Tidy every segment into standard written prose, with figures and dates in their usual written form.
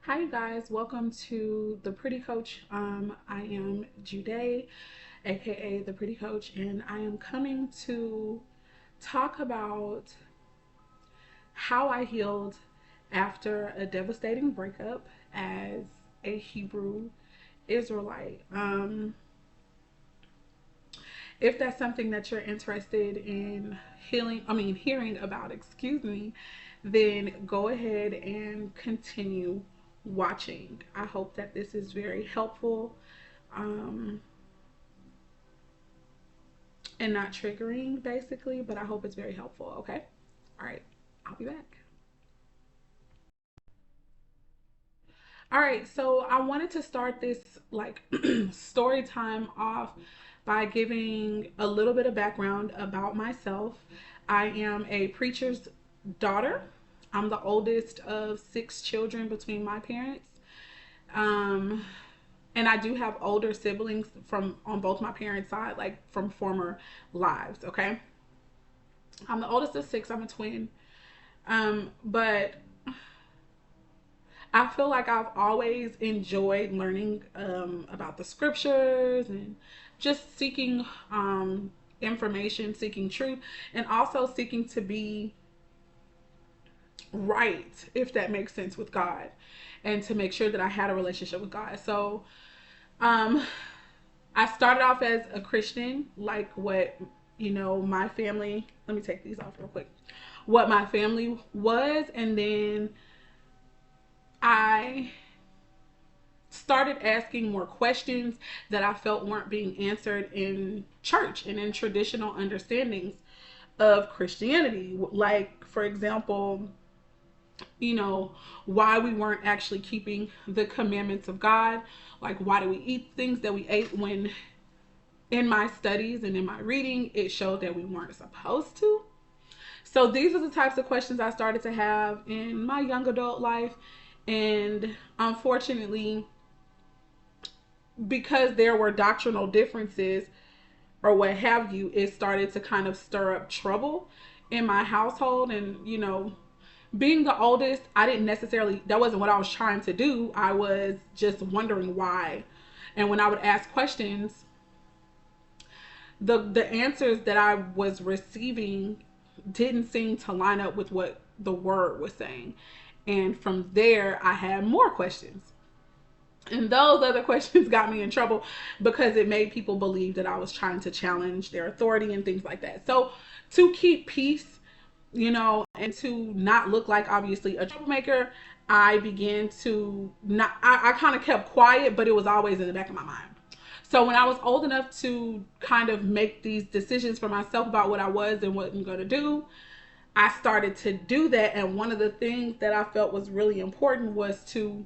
Hi, you guys. Welcome to the Pretty Coach. I am Jude, aka the Pretty Coach, and I am coming to talk about how I healed after a devastating breakup as a Hebrew Israelite. If that's something that you're interested in hearing about, then go ahead and continue watching. I hope that this is very helpful um, and not triggering, basically, but I hope it's very helpful. Okay. All right. I'll be back. All right. So I wanted to start this like story time off by giving a little bit of background about myself. I am a preacher's daughter. I'm the oldest of six children between my parents. Um, and I do have older siblings from on both my parents' side, like from former lives. Okay, I'm the oldest of six. I'm a twin. But I feel like I've always enjoyed learning about the scriptures and just seeking information, seeking truth, and also seeking to be right, if that makes sense, with God, and to make sure that I had a relationship with God. So, um, I started off as a Christian, like what my family. Let me take these off real quick. What my family was, and then I started asking more questions that I felt weren't being answered in church and in traditional understandings of Christianity. Like, for example, why we weren't actually keeping the commandments of God. Like, why do we eat things that we ate when in my studies and in my reading, it showed that we weren't supposed to. So these are the types of questions I started to have in my young adult life. And unfortunately, because there were doctrinal differences or what have you, it started to kind of stir up trouble in my household. And, being the oldest, I didn't necessarily, that wasn't what I was trying to do. I was just wondering why. And when I would ask questions, the answers that I was receiving didn't seem to line up with what the word was saying. And from there, I had more questions. And those other questions got me in trouble because it made people believe that I was trying to challenge their authority and things like that. So, to keep peace, and to not look like obviously a troublemaker, I began to not, I kind of kept quiet, but it was always in the back of my mind. So when I was old enough to kind of make these decisions for myself about what I was and what I'm going to do, I started to do that. And one of the things that I felt was really important was to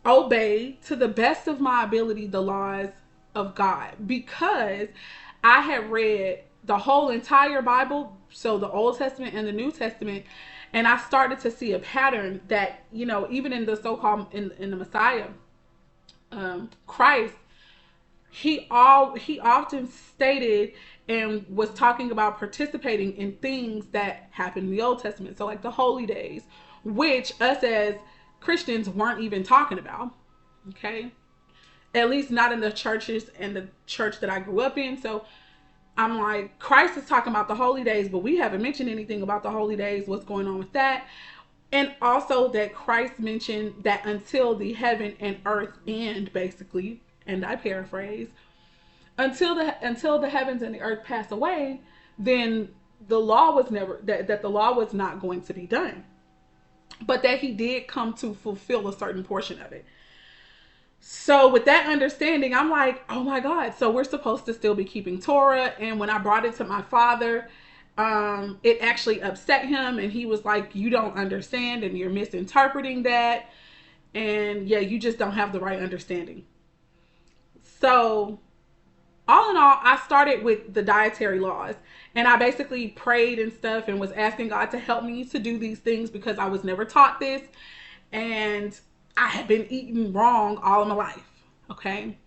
obey to the best of my ability the laws of God, because I had read the whole entire Bible, so the Old Testament and the New Testament, and I started to see a pattern that, even in the so-called in the Messiah, Christ, he often stated and was talking about participating in things that happened in the Old Testament. So like the holy days, which us as Christians weren't even talking about. Okay. At least not in the churches and the church that I grew up in. So I'm like, Christ is talking about the holy days, but we haven't mentioned anything about the holy days. What's going on with that? And also that Christ mentioned that until the heaven and earth end, basically, and I paraphrase, until the heavens and the earth pass away, then the law was never that the law was not going to be done. But that he did come to fulfill a certain portion of it. So with that understanding, I'm like, oh my God, so we're supposed to still be keeping Torah. And when I brought it to my father, it actually upset him, and he was like, you don't understand and you're misinterpreting that. And yeah, you just don't have the right understanding. So all in all, I started with the dietary laws, and I basically prayed and stuff and was asking God to help me to do these things because I was never taught this, and I had been eating wrong all of my life. Okay.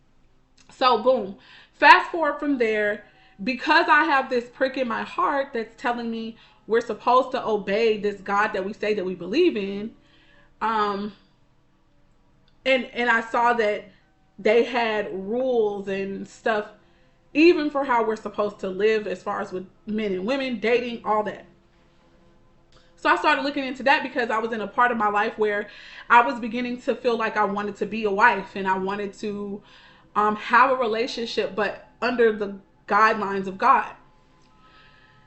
So, boom. Fast forward from there, because I have this prick in my heart that's telling me we're supposed to obey this God that we say that we believe in. Um, and I saw that they had rules and stuff, even for how we're supposed to live as far as with men and women, dating, all that. So I started looking into that because I was in a part of my life where I was beginning to feel like I wanted to be a wife and I wanted to have a relationship, but under the guidelines of God.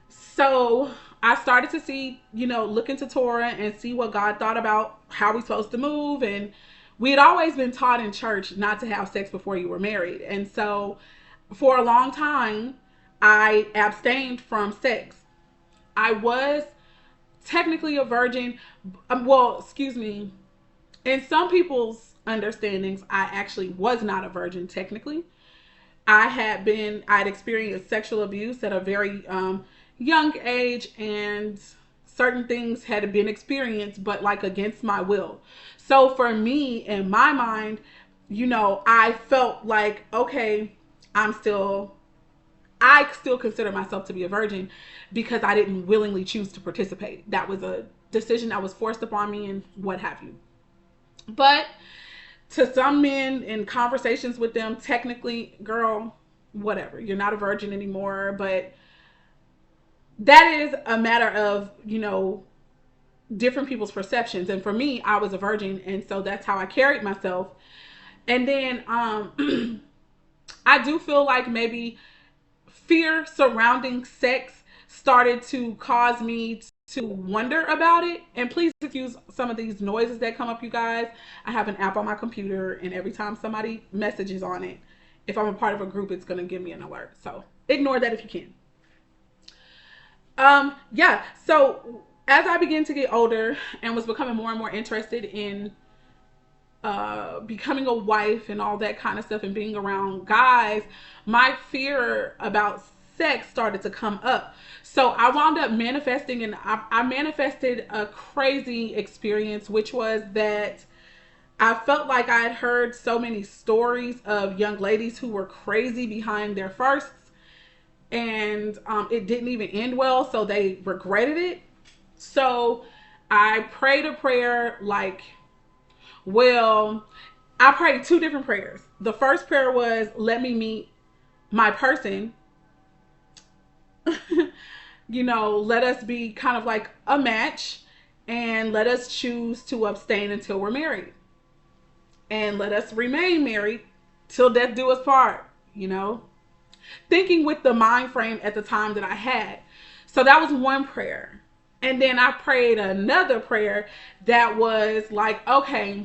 So I started to see, look into Torah and see what God thought about how we're supposed to move. And we had always been taught in church not to have sex before you were married. And so for a long time, I abstained from sex. I was technically a virgin. Well, excuse me. In some people's understandings, I actually was not a virgin technically. I'd experienced sexual abuse at a very young age, and certain things had been experienced, but like against my will. So for me, in my mind, I felt like, okay, I'm still, I still consider myself to be a virgin because I didn't willingly choose to participate. That was a decision that was forced upon me and what have you. But to some men, in conversations with them, technically, girl, whatever, you're not a virgin anymore. But that is a matter of, different people's perceptions. And for me, I was a virgin. And so that's how I carried myself. And then I do feel like maybe fear surrounding sex started to cause me to wonder about it. And please excuse some of these noises that come up, you guys. I have an app on my computer, and every time somebody messages on it, if I'm a part of a group, it's going to give me an alert. So ignore that if you can. Yeah. So as I began to get older and was becoming more and more interested in becoming a wife and all that kind of stuff and being around guys, my fear about sex started to come up. So I wound up manifesting, and I manifested a crazy experience, which was that I felt like I had heard so many stories of young ladies who were crazy behind their firsts, and it didn't even end well, so they regretted it. So I prayed a prayer like, well, I prayed two different prayers. The first prayer was, let me meet my person. Let us be kind of like a match, and let us choose to abstain until we're married. And let us remain married till death do us part. Thinking with the mind frame at the time that I had. So that was one prayer. And then I prayed another prayer that was like, okay,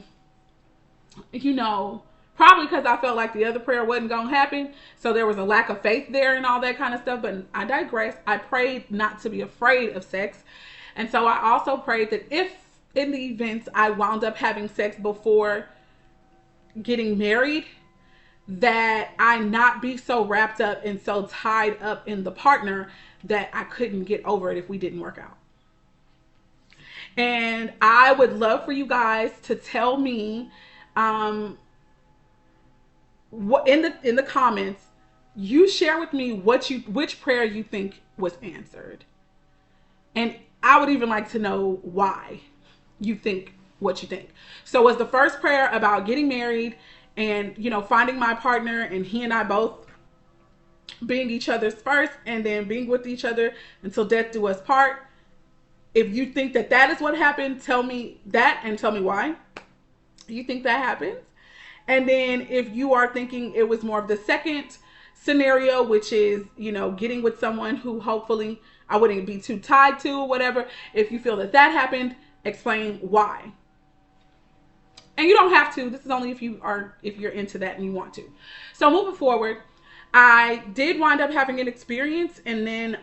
probably because I felt like the other prayer wasn't going to happen. So there was a lack of faith there and all that kind of stuff. But I digress. I prayed not to be afraid of sex. And so I also prayed that if in the events I wound up having sex before getting married, that I not be so wrapped up and so tied up in the partner that I couldn't get over it if we didn't work out. And I would love for you guys to tell me what in the comments, you share with me which prayer you think was answered. And I would even like to know why you think what you think. So was the first prayer about getting married and finding my partner, and he and I both being each other's first, and then being with each other until death do us part? If you think that is what happened, tell me that and tell me why you think that happens. And then if you are thinking it was more of the second scenario, which is, getting with someone who hopefully I wouldn't be too tied to or whatever, if you feel that happened, explain why. And you don't have to. This is only if you're into that and you want to. So moving forward, I did wind up having an experience, and then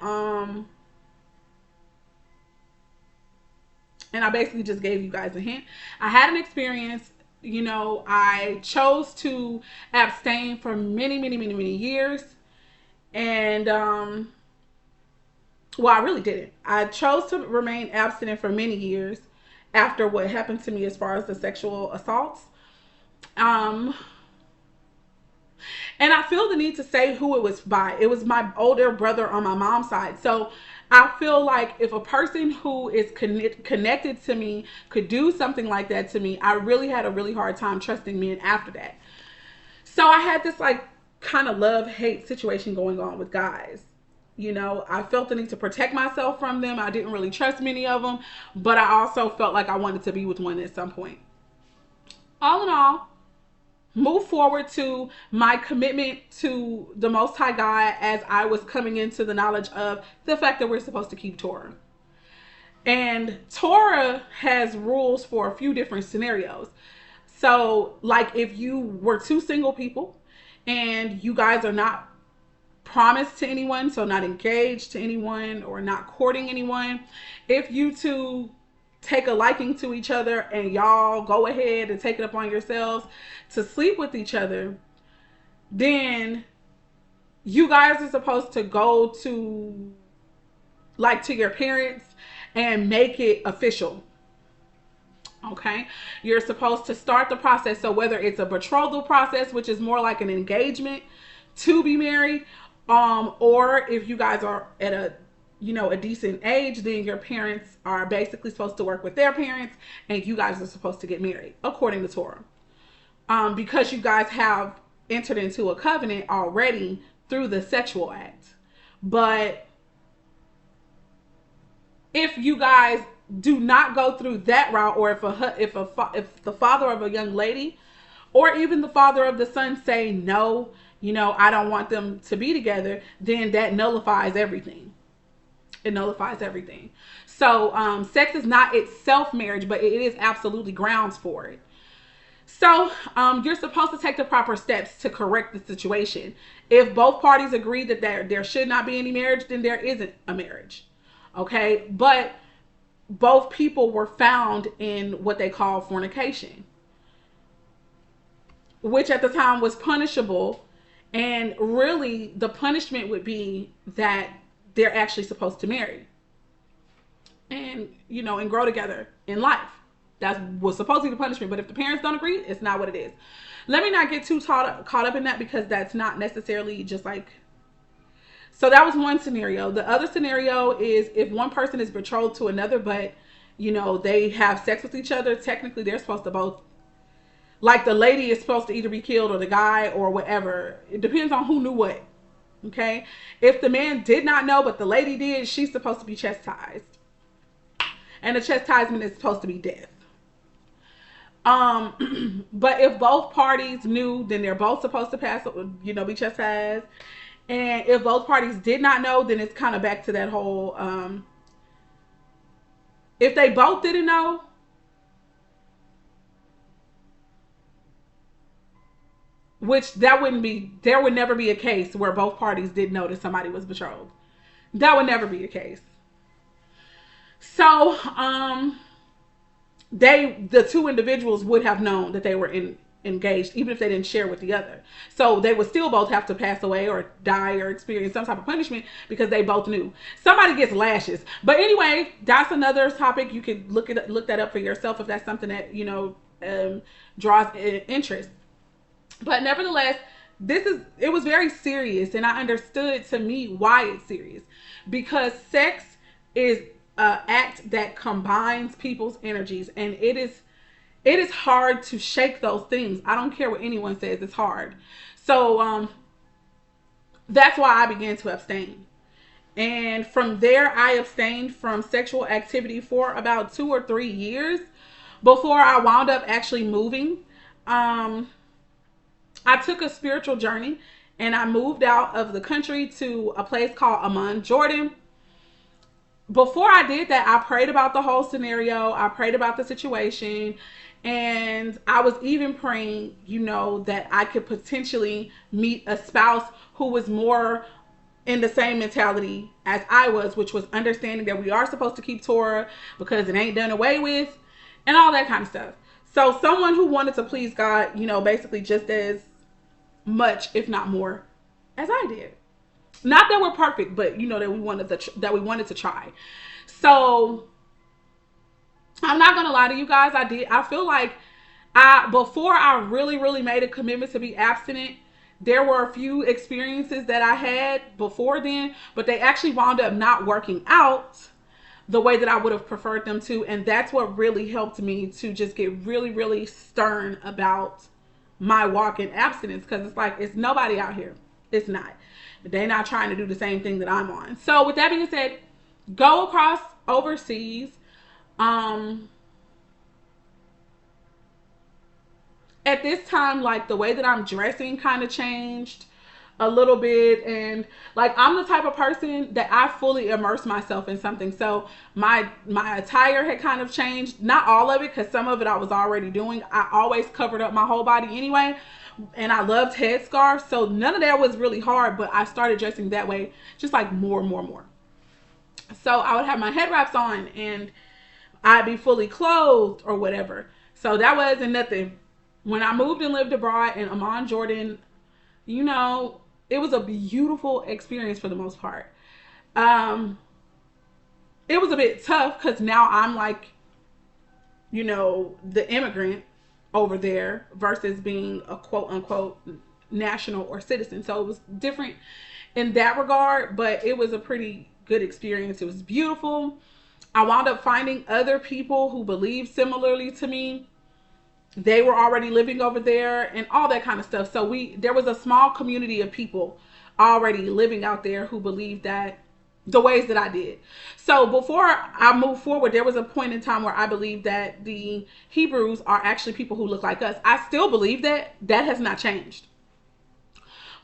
and I basically just gave you guys a hint. I had an experience. I chose to abstain for many, many, many, many years. And, well, I really didn't. I chose to remain abstinent for many years after what happened to me as far as the sexual assaults. And I feel the need to say who it was by. It was my older brother on my mom's side. So I feel like if a person who is connected to me could do something like that to me, I really had a really hard time trusting men after that. So I had this like kind of love hate situation going on with guys. You know, I felt the need to protect myself from them. I didn't really trust many of them, but I also felt like I wanted to be with one at some point. All in all, move forward to my commitment to the Most High God as I was coming into the knowledge of the fact that we're supposed to keep Torah. And Torah has rules for a few different scenarios. So, like if you were two single people and you guys are not promised to anyone, so not engaged to anyone or not courting anyone, if you two take a liking to each other and y'all go ahead and take it upon yourselves to sleep with each other, then you guys are supposed to go to like to your parents and make it official. Okay, you're supposed to start the process. So whether it's a betrothal process, which is more like an engagement to be married, or if you guys are at a a decent age, then your parents are basically supposed to work with their parents, and you guys are supposed to get married according to Torah, because you guys have entered into a covenant already through the sexual act. But if you guys do not go through that route, or if the father of a young lady or even the father of the son say no, I don't want them to be together, then that nullifies everything. It nullifies everything. So sex is not itself marriage, but it is absolutely grounds for it. So you're supposed to take the proper steps to correct the situation. If both parties agree that there should not be any marriage, then there isn't a marriage. Okay, but both people were found in what they call fornication, which at the time was punishable. And really, the punishment would be that they're actually supposed to marry and, and grow together in life. That was supposed to be the punishment. But if the parents don't agree, it's not what it is. Let me not get too caught up in that, because that's not necessarily just like. So that was one scenario. The other scenario is if one person is betrothed to another, but, they have sex with each other. Technically, they're supposed to both, like the lady is supposed to either be killed or the guy or whatever. It depends on who knew what. Okay. If the man did not know, but the lady did, she's supposed to be chastised. And the chastisement is supposed to be death. But if both parties knew, then they're both supposed to be chastised. And if both parties did not know, then it's kind of back to that whole, if they both didn't know, which there would never be a case where both parties didn't know that somebody was betrothed. That would never be a case. So, the two individuals would have known that they were engaged, even if they didn't share with the other. So they would still both have to pass away or die or experience some type of punishment because they both knew. Somebody gets lashes. But anyway, that's another topic. You could look that up for yourself if that's something that draws interest. But nevertheless, it was very serious, and I understood to me why it's serious, because sex is an act that combines people's energies, and it is hard to shake those things. I don't care what anyone says, it's hard. So that's why I began to abstain. And from there, I abstained from sexual activity for about 2 or 3 years before I wound up actually moving. I took a spiritual journey and I moved out of the country to a place called Amman, Jordan. Before I did that, I prayed about the whole scenario. I prayed about the situation. And I was even praying, that I could potentially meet a spouse who was more in the same mentality as I was, which was understanding that we are supposed to keep Torah because it ain't done away with and all that kind of stuff. So someone who wanted to please God, basically just as much, if not more, as I did. Not that we're perfect, but that we wanted to try. So I'm not gonna lie to you guys. I feel like before I really, really made a commitment to be abstinent, there were a few experiences that I had before then, but they actually wound up not working out the way that I would have preferred them to. And that's what really helped me to just get really, really stern about my walk in abstinence. Because it's like, it's nobody out here. It's not. They're not trying to do the same thing that I'm on. So with that being said, go across overseas. Um, at this time, like the way that I'm dressing kind of changed a little bit, and like I'm the type of person that I fully immerse myself in something. So my attire had kind of changed, not all of it, because some of it I was already doing. I always covered up my whole body anyway, and I loved headscarves, so none of that was really hard. But I started dressing that way, just like more. So I would have my head wraps on, and I'd be fully clothed or whatever. So that wasn't nothing. When I moved and lived abroad in Amman, Jordan, you know, it was a beautiful experience for the most part. Um, it was a bit tough because now I'm like, you know, the immigrant over there versus being a quote unquote national or citizen. So it was different in that regard, but it was a pretty good experience. It was beautiful. I wound up finding other people who believed similarly to me. They were already living over there and all that kind of stuff. So there was a small community of people already living out there who believed that the ways that I did. So before I moved forward, there was a point in time where I believed that the Hebrews are actually people who look like us. I still believe that. That has not changed.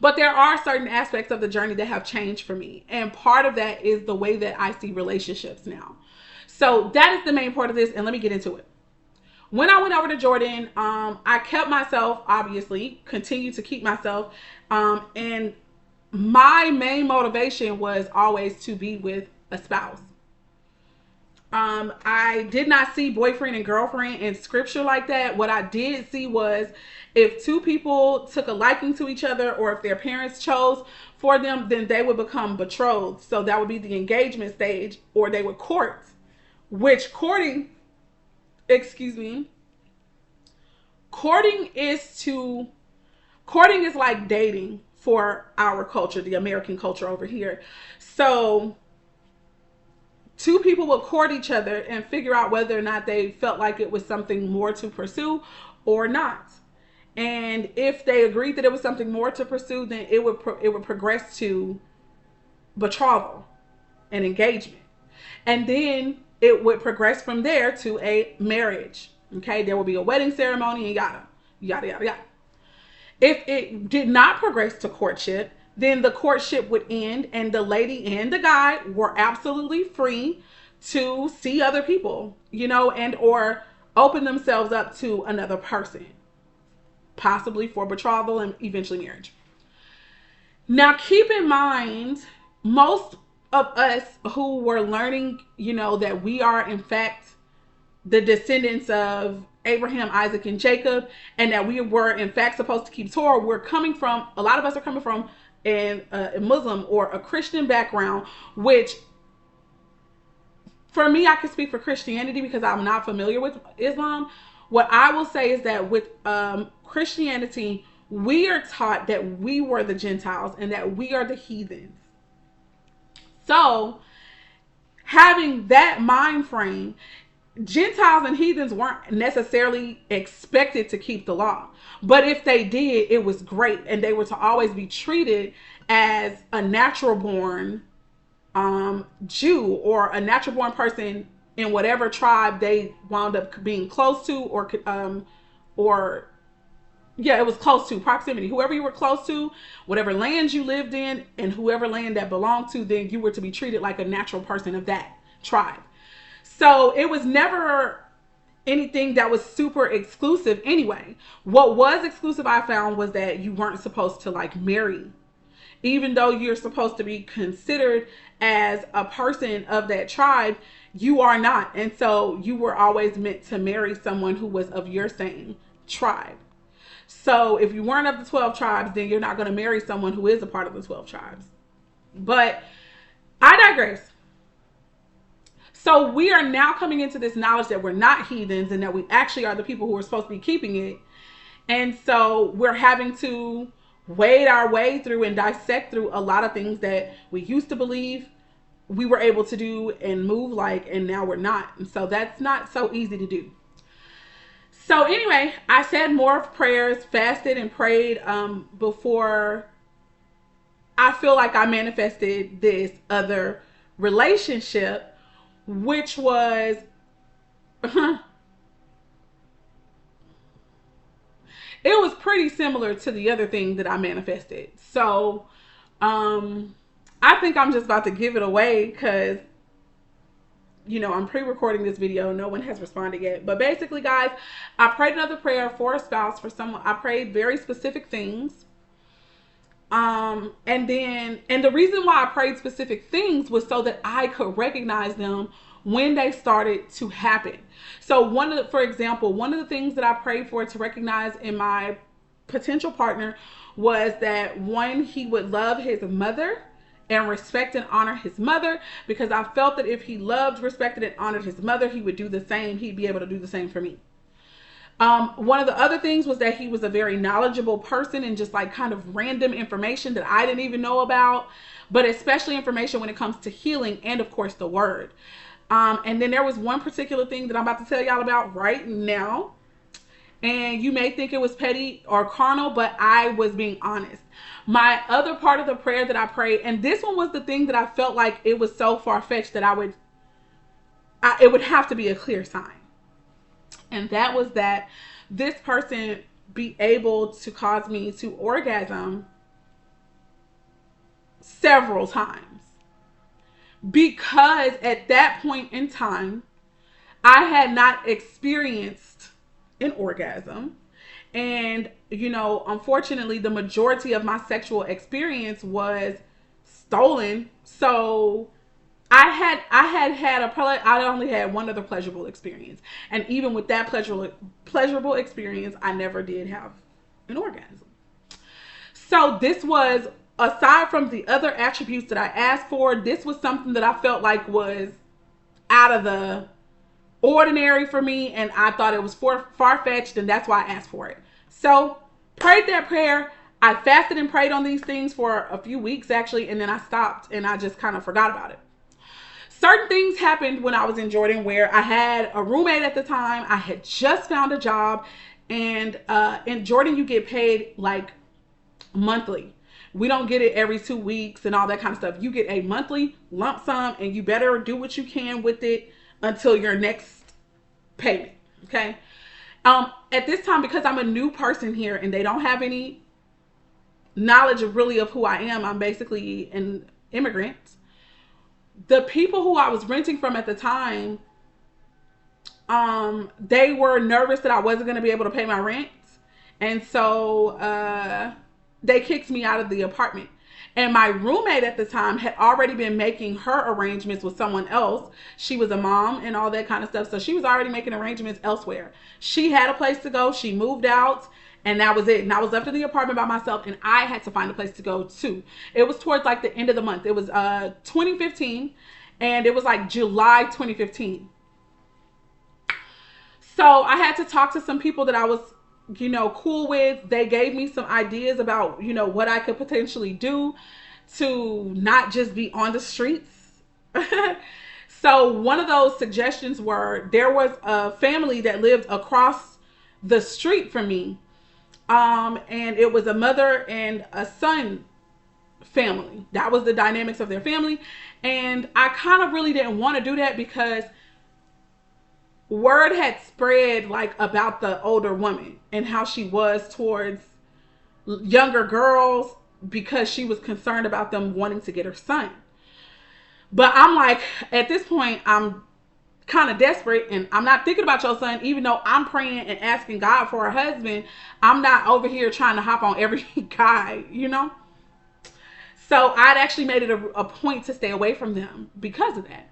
But there are certain aspects of the journey that have changed for me. And part of that is the way that I see relationships now. So that is the main part of this. And let me get into it. When I went over to Jordan, I kept myself, obviously, continued to keep myself. And my main motivation was always to be with a spouse. I did not see boyfriend and girlfriend in scripture like that. What I did see was if two people took a liking to each other, or if their parents chose for them, then they would become betrothed. So that would be the engagement stage, or they would court, which excuse me, courting is like dating for our culture, the American culture over here. So two people will court each other and figure out whether or not they felt like it was something more to pursue or not. And if they agreed that it was something more to pursue, then it would progress to betrothal and engagement. And then it would progress from there to a marriage. Okay, there will be a wedding ceremony and yada. If it did not progress to courtship, then the courtship would end and the lady and the guy were absolutely free to see other people, you know, and or open themselves up to another person, possibly for betrothal and eventually marriage. Now, keep in mind, most of us who were learning, you know, that we are in fact the descendants of Abraham, Isaac, and Jacob, and that we were in fact supposed to keep Torah, a lot of us are coming from a Muslim or a Christian background, which for me, I can speak for Christianity because I'm not familiar with Islam. What I will say is that with Christianity, we are taught that we were the Gentiles and that we are the heathens. So having that mind frame, Gentiles and heathens weren't necessarily expected to keep the law. But if they did, it was great. And they were to always be treated as a natural born Jew or a natural born person in whatever tribe they wound up being close to, or yeah, it was close to proximity. Whoever you were close to, whatever land you lived in, and whoever land that belonged to, then you were to be treated like a natural person of that tribe. So it was never anything that was super exclusive anyway. What was exclusive, I found, was that you weren't supposed to like marry, even though you're supposed to be considered as a person of that tribe. You are not. And so you were always meant to marry someone who was of your same tribe. So if you weren't of the 12 tribes, then you're not going to marry someone who is a part of the 12 tribes. But I digress. So we are now coming into this knowledge that we're not heathens and that we actually are the people who are supposed to be keeping it. And so we're having to wade our way through and dissect through a lot of things that we used to believe we were able to do and move like, and now we're not. And so that's not so easy to do. So anyway, I said more of prayers, fasted and prayed before I feel like I manifested this other relationship, which was it was pretty similar to the other thing that I manifested. So I think I'm just about to give it away because I'm pre-recording this video. No one has responded yet. But basically, guys, I prayed another prayer for a spouse, for someone. I prayed very specific things. And the reason why I prayed specific things was so that I could recognize them when they started to happen. So for example, one of the things that I prayed for to recognize in my potential partner was that, one, he would love his mother and respect and honor his mother, because I felt that if he loved, respected, and honored his mother, he would do the same. He'd be able to do the same for me. One of the other things was that he was a very knowledgeable person and just like kind of random information that I didn't even know about, but especially information when it comes to healing and of course the word. And then there was one particular thing that I'm about to tell y'all about right now. And you may think it was petty or carnal, but I was being honest. My other part of the prayer that I prayed, and this one was the thing that I felt like it was so far-fetched that it would have to be a clear sign. And that was that this person be able to cause me to orgasm several times. Because at that point in time, I had not experienced an orgasm. And, unfortunately, the majority of my sexual experience was stolen. So I only had one other pleasurable experience. And even with that pleasurable experience, I never did have an orgasm. So this was, aside from the other attributes that I asked for, this was something that I felt like was out of the ordinary for me, and I thought it was far-fetched, and that's why I asked for it. So prayed that prayer. I fasted and prayed on these things for a few weeks actually, and then I stopped and I just kind of forgot about it. Certain things happened when I was in Jordan where I had a roommate at the time. I had just found a job, and in Jordan you get paid like monthly. We don't get it every 2 weeks and all that kind of stuff. You get a monthly lump sum, and you better do what you can with it until your next payment. Okay. At this time, because I'm a new person here and they don't have any knowledge of who I am, I'm basically an immigrant. The people who I was renting from at the time, they were nervous that I wasn't going to be able to pay my rent. And so, they kicked me out of the apartment. And my roommate at the time had already been making her arrangements with someone else. She was a mom and all that kind of stuff. So she was already making arrangements elsewhere. She had a place to go. She moved out, and that was it. And I was left in the apartment by myself, and I had to find a place to go too. It was towards like the end of the month. It was 2015, and it was like July 2015. So I had to talk to some people that I was cool with. They gave me some ideas about, what I could potentially do to not just be on the streets. So one of those suggestions were, there was a family that lived across the street from me. And it was a mother and a son family. That was the dynamics of their family. And I kind of really didn't want to do that because word had spread like about the older woman and how she was towards younger girls because she was concerned about them wanting to get her son. But I'm like, at this point, I'm kind of desperate, and I'm not thinking about your son, even though I'm praying and asking God for a husband. I'm not over here trying to hop on every guy, So I'd actually made it a point to stay away from them because of that.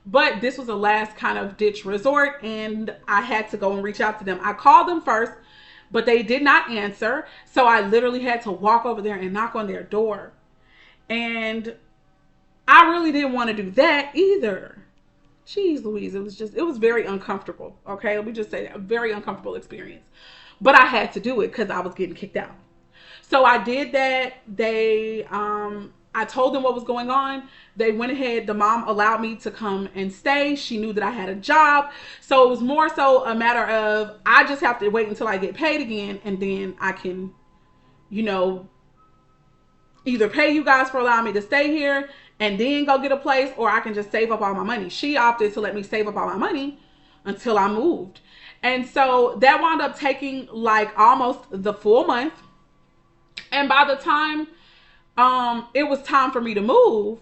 But this was a last kind of ditch resort, and I had to go and reach out to them. I called them first, but they did not answer. So I literally had to walk over there and knock on their door. And I really didn't want to do that either. Jeez Louise, it was very uncomfortable. Okay, let me just say that, a very uncomfortable experience. But I had to do it because I was getting kicked out. So I did that. I told them what was going on. They went ahead. The mom allowed me to come and stay. She knew that I had a job. So it was more so a matter of, I just have to wait until I get paid again, and then I can, you know, either pay you guys for allowing me to stay here and then go get a place, or I can just save up all my money. She opted to let me save up all my money until I moved. And so that wound up taking like almost the full month. And by the time it was time for me to move,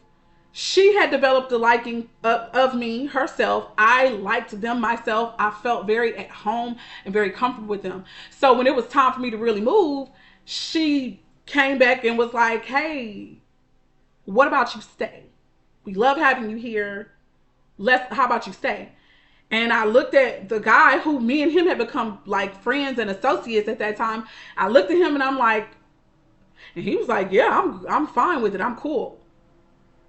she had developed a liking of me herself. I liked them myself. I felt very at home and very comfortable with them. So when it was time for me to really move, she came back and was like, hey, what about you stay? We love having you here. How about you stay? And I looked at the guy who me and him had become like friends and associates at that time. I looked at him and I'm like, and he was like, yeah, I'm fine with it. I'm cool.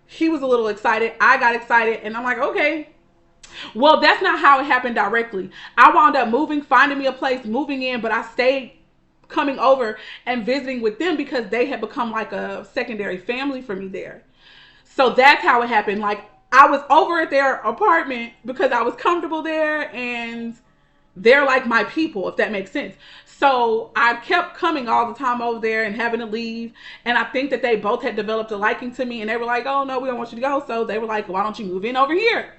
He was a little excited. I got excited and I'm like, okay. Well, that's not how it happened directly. I wound up moving, finding me a place, moving in, but I stayed coming over and visiting with them because they had become like a secondary family for me there. So that's how it happened. Like, I was over at their apartment because I was comfortable there, and they're like my people, if that makes sense. So I kept coming all the time over there and having to leave. And I think that they both had developed a liking to me, and they were like, oh no, we don't want you to go. So they were like, why don't you move in over here?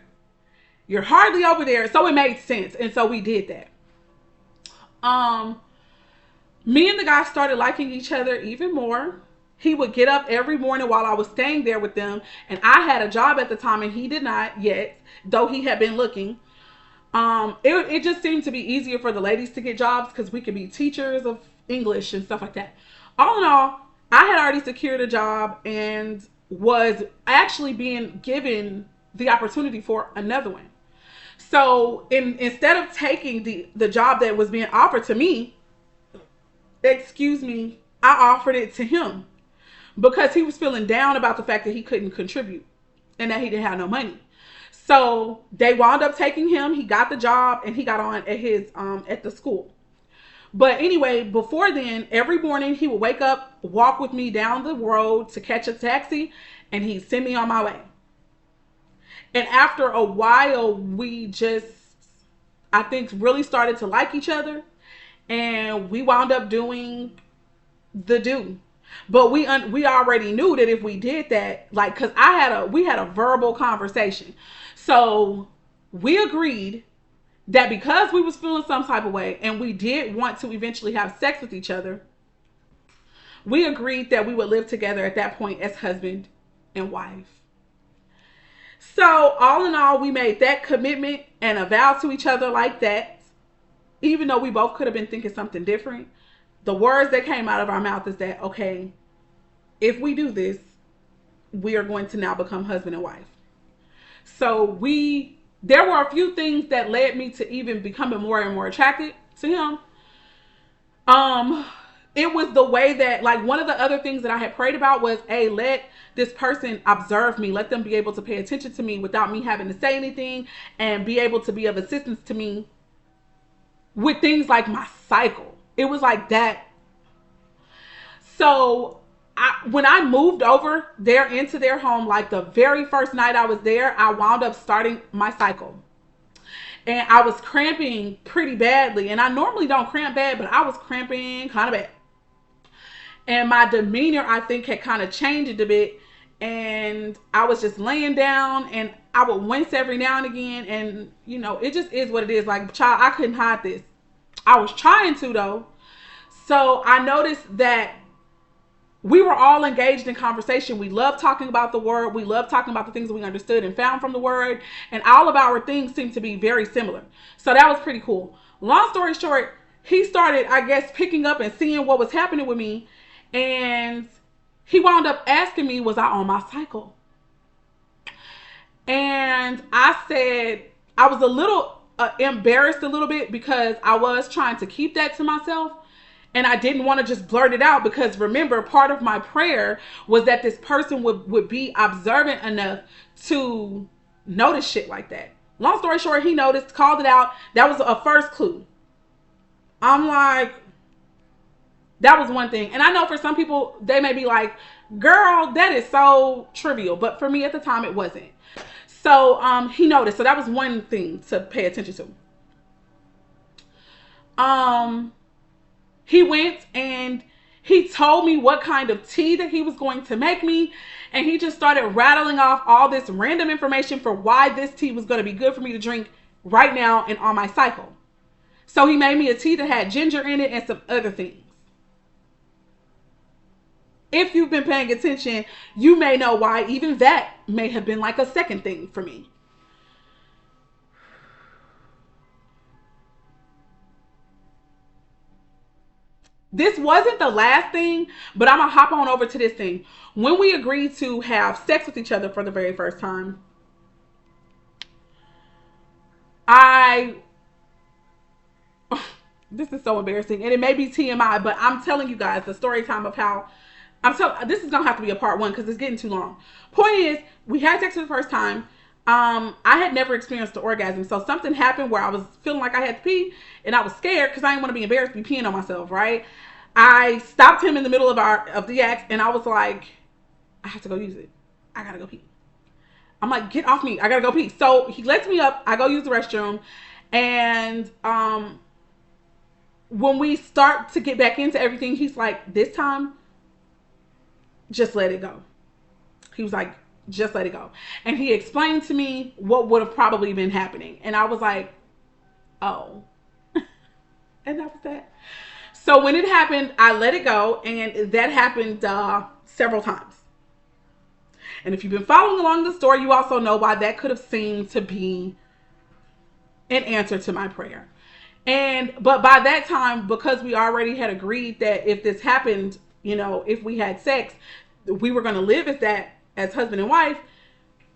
You're hardly over there. So it made sense. And so we did that. Me and the guy started liking each other even more. He would get up every morning while I was staying there with them. And I had a job at the time and he did not yet, though he had been looking. It just seemed to be easier for the ladies to get jobs because we could be teachers of English and stuff like that. All in all, I had already secured a job and was actually being given the opportunity for another one. So instead of taking the job that was being offered to me, I offered it to him because he was feeling down about the fact that he couldn't contribute and that he didn't have no money. So they wound up taking him. He got the job and he got on at his at the school. But anyway, before then, every morning he would wake up, walk with me down the road to catch a taxi, and he'd send me on my way. And after a while, we just, I think, really started to like each other. And we wound up doing the do. But we already knew that if we did that, like, cause we had a verbal conversation. So we agreed that because we was feeling some type of way and we did want to eventually have sex with each other, we agreed that we would live together at that point as husband and wife. So all in all, we made that commitment and a vow to each other like that. Even though we both could have been thinking something different, the words that came out of our mouth is that, okay, if we do this, we are going to now become husband and wife. So there were a few things that led me to even becoming more and more attracted to him. It was the way that, like, one of the other things that I had prayed about was, hey, let this person observe me. Let them be able to pay attention to me without me having to say anything and be able to be of assistance to me with things like my cycle. It was like that. So when I moved over there into their home, like the very first night I was there, I wound up starting my cycle. And I was cramping pretty badly. And I normally don't cramp bad, but I was cramping kind of bad. And my demeanor, I think, had kind of changed a bit. And I was just laying down and I would wince every now and again. And, you know, it just is what it is. Like, child, I couldn't hide this. I was trying to, though. So I noticed that we were all engaged in conversation. We loved talking about the word. We loved talking about the things that we understood and found from the word. And all of our things seemed to be very similar. So that was pretty cool. Long story short, he started, I guess, picking up and seeing what was happening with me. And he wound up asking me, was I on my cycle? And I said, I was a little embarrassed a little bit because I was trying to keep that to myself. And I didn't want to just blurt it out because, remember, part of my prayer was that this person would be observant enough to notice shit like that. Long story short, he noticed, called it out. That was a first clue. I'm like, That was one thing. And I know for some people, they may be like, girl, that is so trivial. But for me at the time, it wasn't. So he noticed. So that was one thing to pay attention to. He went and he told me what kind of tea that he was going to make me. And he just started rattling off all this random information for why this tea was going to be good for me to drink right now and on my cycle. So he made me a tea that had ginger in it and some other things. If you've been paying attention, you may know why even that may have been like a second thing for me. This wasn't the last thing, but I'm going to hop on over to this thing. When we agreed to have sex with each other for the very first time, I this is so embarrassing, and it may be TMI, but I'm telling you guys the story time of how this is gonna have to be a part one because it's getting too long. Point is, we had sex for the first time. I had never experienced the orgasm, so something happened where I was feeling like I had to pee, and I was scared because I didn't want to be embarrassed to be peeing on myself. Right? I stopped him in the middle of the act, and I was like, I have to go use it. I gotta go pee. I'm like, get off me. I gotta go pee. So he lets me up. I go use the restroom, and when we start to get back into everything, he's like, this time, just let it go. He was like, just let it go. And he explained to me what would have probably been happening. And I was like, oh. And that was that. So when it happened, I let it go. And that happened several times. And if you've been following along the story, you also know why that could have seemed to be an answer to my prayer. But by that time, because we already had agreed that if this happened, if we had sex, we were going to live as that, as husband and wife,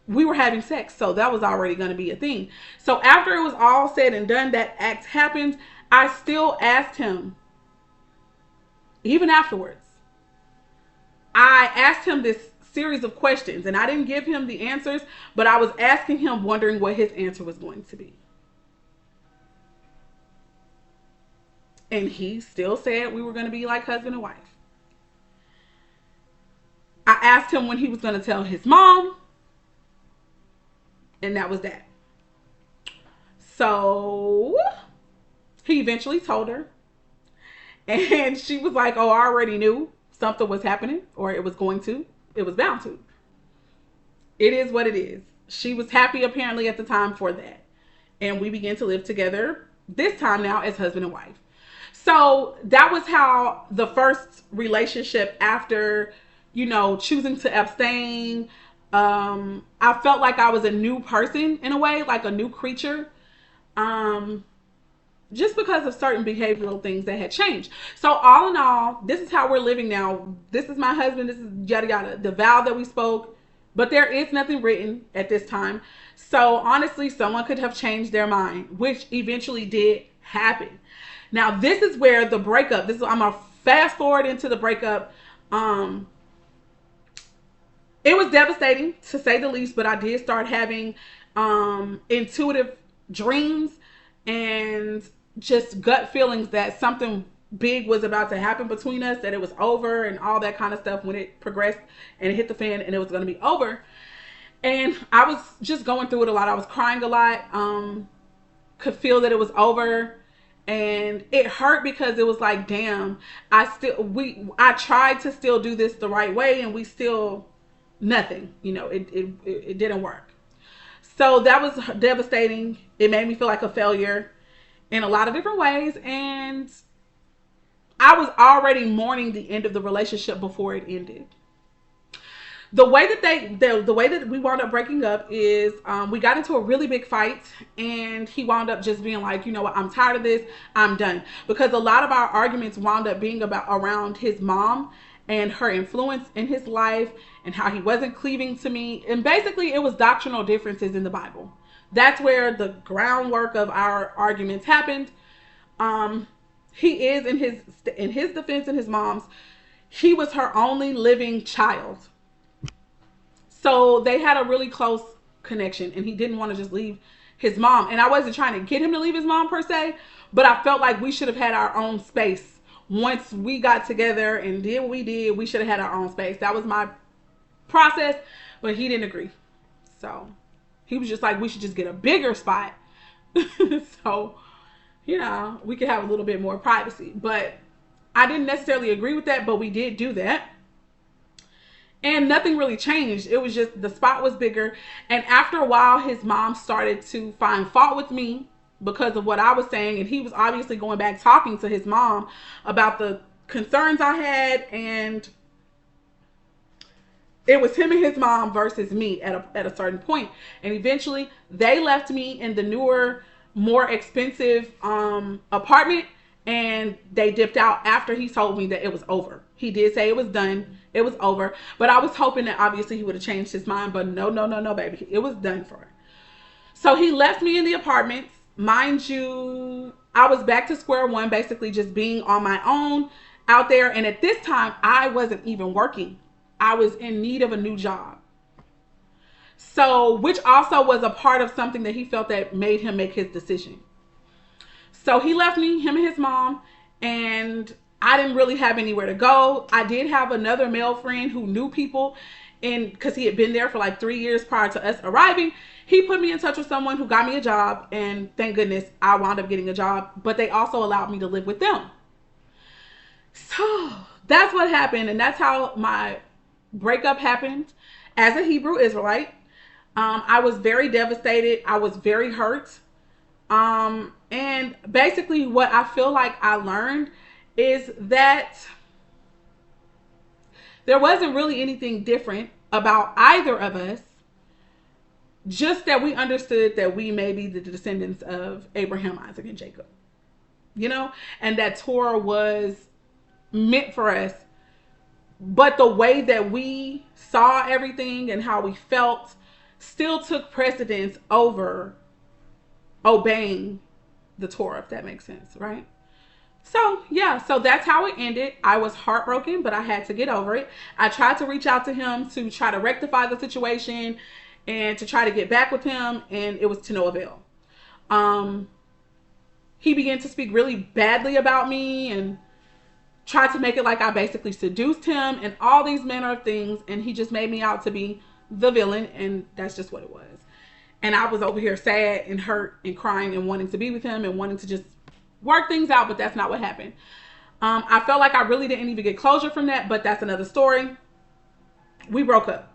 we were having sex. So that was already going to be a thing. So after it was all said and done, that act happened, I still asked him, even afterwards, I asked him this series of questions, and I didn't give him the answers, but I was asking him, wondering what his answer was going to be. And he still said we were going to be like husband and wife. I asked him when he was going to tell his mom. And that was that. So he eventually told her. And she was like, oh, I already knew something was happening, or it was going to. It was bound to. It is what it is. She was happy apparently at the time for that. And we began to live together, this time now as husband and wife. So that was how the first relationship after, choosing to abstain. I felt like I was a new person in a way, like a new creature. Just because of certain behavioral things that had changed. So all in all, this is how we're living now. This is my husband. This is yada yada. The vow that we spoke. But there is nothing written at this time. So honestly, someone could have changed their mind, which eventually did happen. Now, this is where the breakup, I'm going to fast forward into the breakup. It was devastating, to say the least, but I did start having intuitive dreams and just gut feelings that something big was about to happen between us, that it was over and all that kind of stuff when it progressed and it hit the fan and it was going to be over. And I was just going through it a lot. I was crying a lot, could feel that it was over. And it hurt because it was like, damn, I tried to still do this the right way, and we still nothing, it didn't work. So that was devastating. It made me feel like a failure in a lot of different ways. And I was already mourning the end of the relationship before it ended. The way that we wound up breaking up is we got into a really big fight, and he wound up just being like, you know what, I'm tired of this, I'm done. Because a lot of our arguments wound up being around his mom and her influence in his life and how he wasn't cleaving to me. And basically it was doctrinal differences in the Bible. That's where the groundwork of our arguments happened. He is, in his defense and his mom's, he was her only living child. So they had a really close connection, and he didn't want to just leave his mom. And I wasn't trying to get him to leave his mom per se, but I felt like we should have had our own space once we got together and did what we did, we should have had our own space. That was my process, but he didn't agree. So he was just like, we should just get a bigger spot. So, we could have a little bit more privacy. But I didn't necessarily agree with that, but we did do that. And nothing really changed. It was just the spot was bigger. And after a while, his mom started to find fault with me because of what I was saying. And he was obviously going back talking to his mom about the concerns I had. And it was him and his mom versus me at a certain point. And eventually they left me in the newer, more expensive apartment. And they dipped out after he told me that it was over. He did say it was done. It was over. But I was hoping that obviously he would have changed his mind. But no, baby. It was done for. So he left me in the apartments. Mind you, I was back to square one, basically just being on my own out there. And at this time, I wasn't even working. I was in need of a new job. So, which also was a part of something that he felt that made him make his decision. So he left me, him and his mom, and I didn't really have anywhere to go. I did have another male friend who knew people, and because he had been there for like 3 years prior to us arriving, he put me in touch with someone who got me a job, and thank goodness I wound up getting a job, but they also allowed me to live with them. So that's what happened, and that's how my breakup happened as a Hebrew Israelite. I was very devastated. I was very hurt. And basically what I feel like I learned is that there wasn't really anything different about either of us, just that we understood that we may be the descendants of Abraham, Isaac, and Jacob, and that Torah was meant for us. But the way that we saw everything and how we felt still took precedence over obeying the Torah, if that makes sense, right? So that's how it ended. I was heartbroken, but I had to get over it. I tried to reach out to him to try to rectify the situation and to try to get back with him, and it was to no avail. He began to speak really badly about me and tried to make it like I basically seduced him and all these manner of things, and he just made me out to be the villain, and that's just what it was. And I was over here sad and hurt and crying and wanting to be with him and wanting to just work things out, but that's not what happened. I felt like I really didn't even get closure from that, but that's another story. We broke up.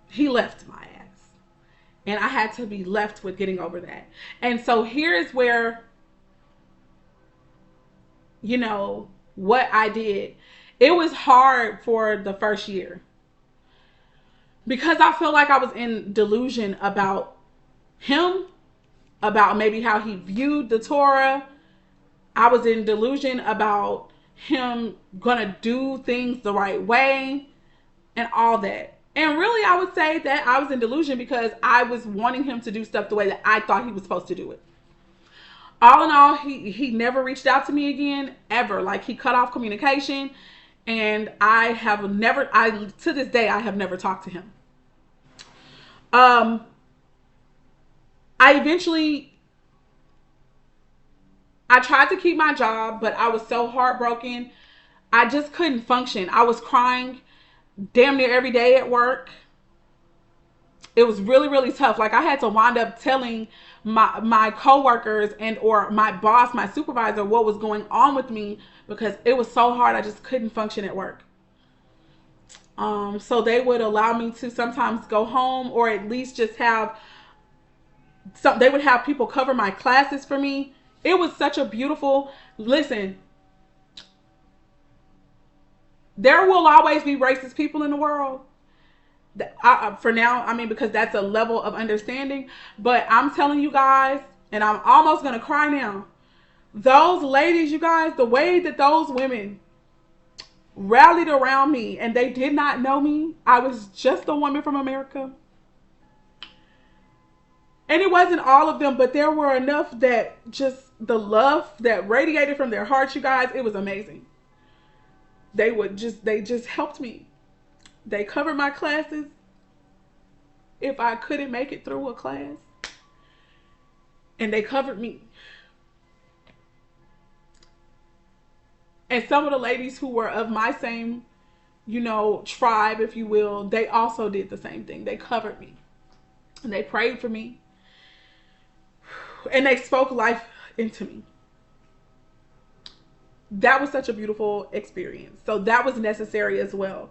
He left my ass. And I had to be left with getting over that. And so here's where, what I did. It was hard for the first year because I feel like I was in delusion about him, about maybe how he viewed the Torah. I was in delusion about him gonna do things the right way and all that. And really, I would say that I was in delusion because I was wanting him to do stuff the way that I thought he was supposed to do it. All in all, he never reached out to me again, ever. Like, he cut off communication, and to this day, I have never talked to him. I tried to keep my job, but I was so heartbroken. I just couldn't function. I was crying damn near every day at work. It was really, really tough. Like, I had to wind up telling my coworkers or my boss, my supervisor, what was going on with me because it was so hard. I just couldn't function at work. So they would allow me to sometimes go home, or at least just they would have people cover my classes for me. It was such a beautiful, listen, there will always be racist people in the world. For now, because that's a level of understanding. But I'm telling you guys, and I'm almost going to cry now. Those ladies, you guys, the way that those women rallied around me, and they did not know me. I was just a woman from America. And it wasn't all of them, but there were enough that just the love that radiated from their hearts, you guys, it was amazing. They just helped me. They covered my classes if I couldn't make it through a class. And they covered me. And some of the ladies who were of my same, tribe, if you will, they also did the same thing. They covered me and they prayed for me and they spoke life into me. That was such a beautiful experience. So that was necessary as well.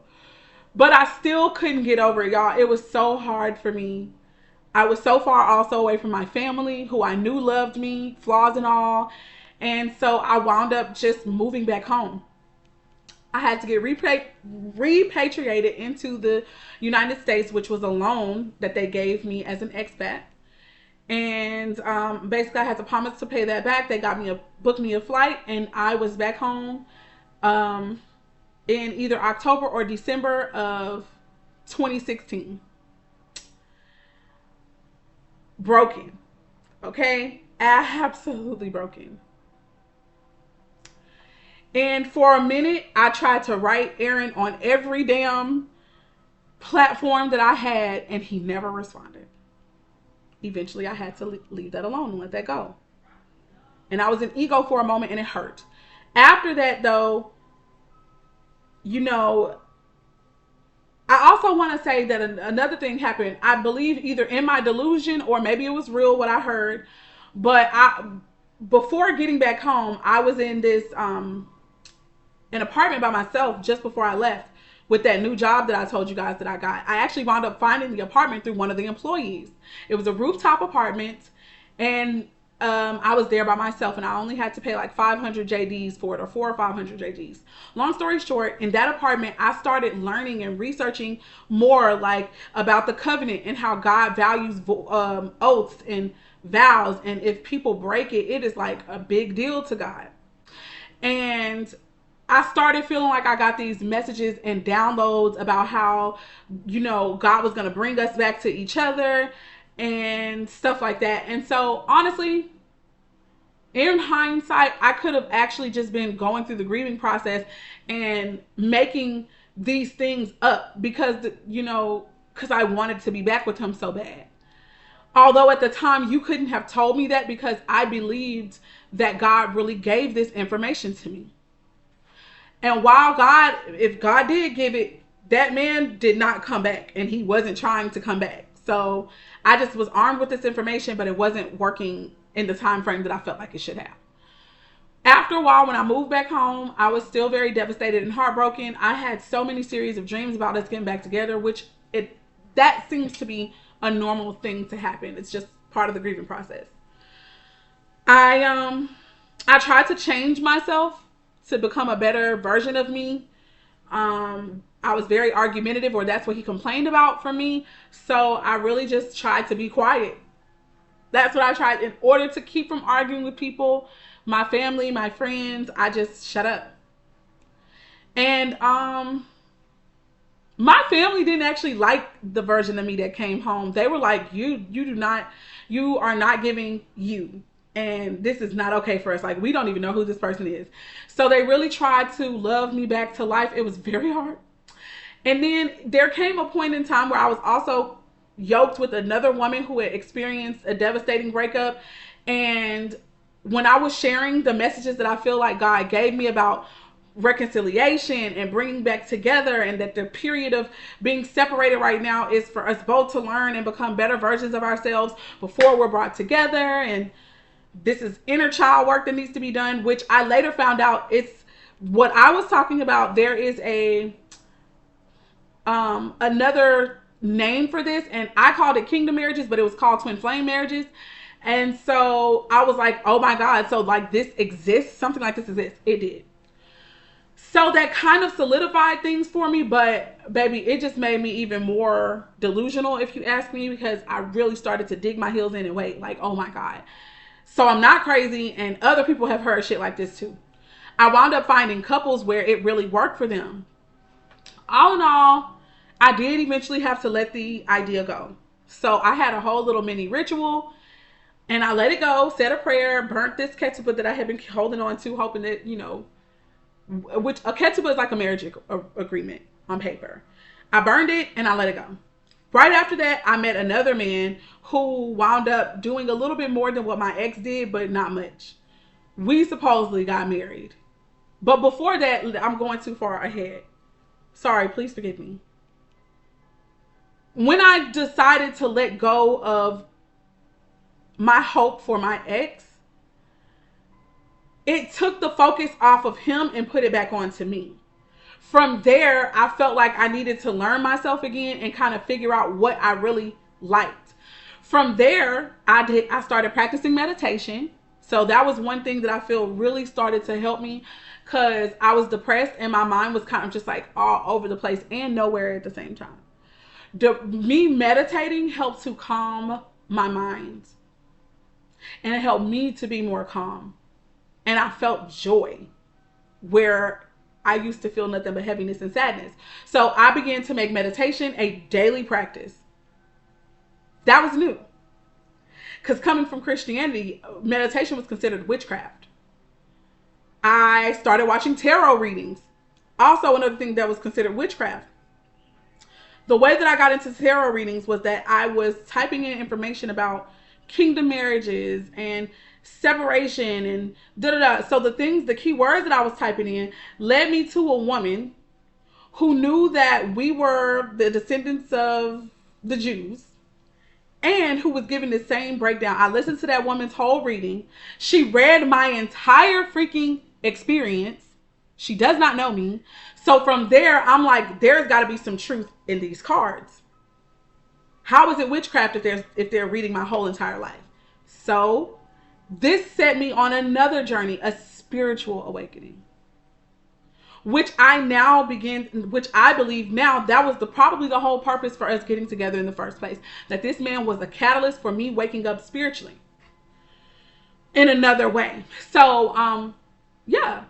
But I still couldn't get over it, y'all. It was so hard for me. I was so far also away from my family, who I knew loved me, flaws and all. And so I wound up just moving back home. I had to get repatriated into the United States, which was a loan that they gave me as an expat. And basically, I had to promise to pay that back. They booked me a flight, and I was back home in either October or December of 2016. Broken, okay, absolutely broken. And for a minute, I tried to write Aaron on every damn platform that I had, and he never responded. Eventually, I had to leave that alone and let that go. And I was in ego for a moment, and it hurt. After that, though, I also want to say that another thing happened. I believe either in my delusion or maybe it was real what I heard. But before getting back home, I was in this an apartment by myself just before I left with that new job that I told you guys that I got. I actually wound up finding the apartment through one of the employees. It was a rooftop apartment, and I was there by myself, and I only had to pay like 500 JDs for it, or 400 or 500 JDs. Long story short, in that apartment, I started learning and researching more like about the covenant and how God values oaths and vows, and if people break it, it is like a big deal to God. And I started feeling like I got these messages and downloads about how, God was going to bring us back to each other and stuff like that. And so, honestly, in hindsight, I could have actually just been going through the grieving process and making these things up because I wanted to be back with him so bad. Although at the time you couldn't have told me that because I believed that God really gave this information to me. And if God did give it, that man did not come back, and he wasn't trying to come back. So I just was armed with this information, but it wasn't working in the time frame that I felt like it should have. After a while, when I moved back home, I was still very devastated and heartbroken. I had so many series of dreams about us getting back together, which that seems to be a normal thing to happen. It's just part of the grieving process. I tried to change myself to become a better version of me. I was very argumentative, or that's what he complained about from me. So I really just tried to be quiet. That's what I tried. In order to keep from arguing with people, my family, my friends, I just shut up. And my family didn't actually like the version of me that came home. They were like, you are not giving you. And this is not okay for us. Like, we don't even know who this person is. So they really tried to love me back to life. It was very hard. And then there came a point in time where I was also yoked with another woman who had experienced a devastating breakup. And when I was sharing the messages that I feel like God gave me about reconciliation and bringing back together, and that the period of being separated right now is for us both to learn and become better versions of ourselves before we're brought together, and this is inner child work that needs to be done, which I later found out it's what I was talking about. There is another name for this, and I called it kingdom marriages, but it was called twin flame marriages. And so I was like, oh my God, so like this exists, something like this exists. It did. So that kind of solidified things for me, but baby, it just made me even more delusional, if you ask me, because I really started to dig my heels in and wait, like, oh my God. So I'm not crazy, and other people have heard shit like this too. I wound up finding couples where it really worked for them. All in all, I did eventually have to let the idea go. So I had a whole little mini ritual, and I let it go, said a prayer, burnt this ketchup that I had been holding on to, hoping that, which a ketchup is like a marriage agreement on paper. I burned it and I let it go. Right after that, I met another man who wound up doing a little bit more than what my ex did, but not much. We supposedly got married. But before that, I'm going too far ahead. Sorry, please forgive me. When I decided to let go of my hope for my ex, it took the focus off of him and put it back onto me. From there, I felt like I needed to learn myself again and kind of figure out what I really liked. From there, I started practicing meditation. So that was one thing that I feel really started to help me, because I was depressed and my mind was kind of just like all over the place and nowhere at the same time. Me meditating helped to calm my mind, and it helped me to be more calm. And I felt joy where I used to feel nothing but heaviness and sadness. So I began to make meditation a daily practice. That was new. Because coming from Christianity, meditation was considered witchcraft. I started watching tarot readings. Also, another thing that was considered witchcraft. The way that I got into tarot readings was that I was typing in information about kingdom marriages and separation and da-da-da. So the key words that I was typing in led me to a woman who knew that we were the descendants of the Jews, and who was giving the same breakdown. I listened to that woman's whole reading. She read my entire freaking experience. She does not know me. So from there, I'm like, there's got to be some truth in these cards. How is it witchcraft if they're reading my whole entire life? So this set me on another journey, a spiritual awakening, which I believe now that was probably the whole purpose for us getting together in the first place. That this man was a catalyst for me waking up spiritually in another way. So, yeah,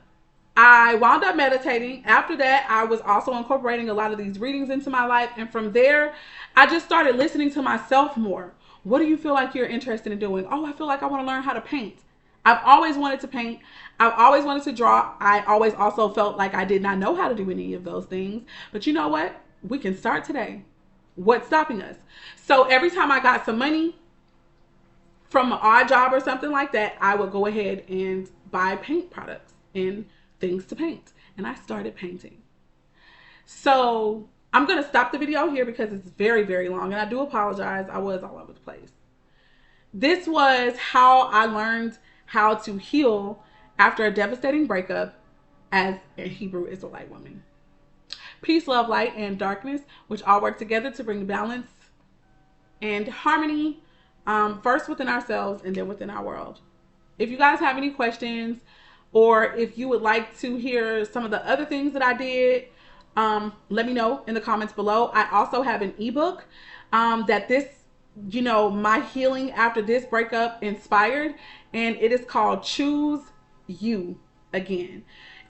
I wound up meditating. After that, I was also incorporating a lot of these readings into my life. And from there, I just started listening to myself more. What do you feel like you're interested in doing? Oh, I feel like I want to learn how to paint. I've always wanted to paint. I've always wanted to draw. I always also felt like I did not know how to do any of those things. But you know what? We can start today. What's stopping us? So every time I got some money from an odd job or something like that, I would go ahead and buy paint products and things to paint. And I started painting. So I'm going to stop the video here because it's very, very long. And I do apologize. I was all over the place. This was how I learned how to heal after a devastating breakup as a Hebrew Israelite woman. Peace, love, light, and darkness, which all work together to bring balance and harmony, first within ourselves and then within our world. If you guys have any questions, or if you would like to hear some of the other things that I did, let me know in the comments below. I also have an ebook that my healing after this breakup inspired, and it is called Choose You Again.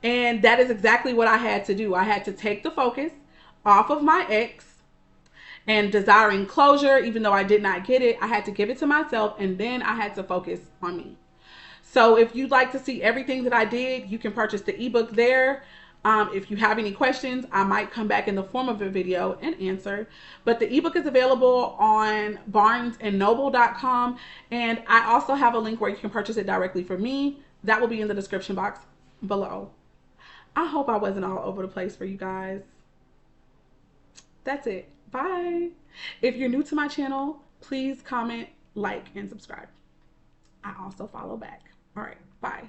And that is exactly what I had to do. I had to take the focus off of my ex and desiring closure. Even though I did not get it, I had to give it to myself, and then I had to focus on me. So if you'd like to see everything that I did, you can purchase the ebook there. If you have any questions, I might come back in the form of a video and answer. But the ebook is available on barnesandnoble.com. And I also have a link where you can purchase it directly from me. That will be in the description box below. I hope I wasn't all over the place for you guys. That's it. Bye. If you're new to my channel, please comment, like, and subscribe. I also follow back. All right. Bye.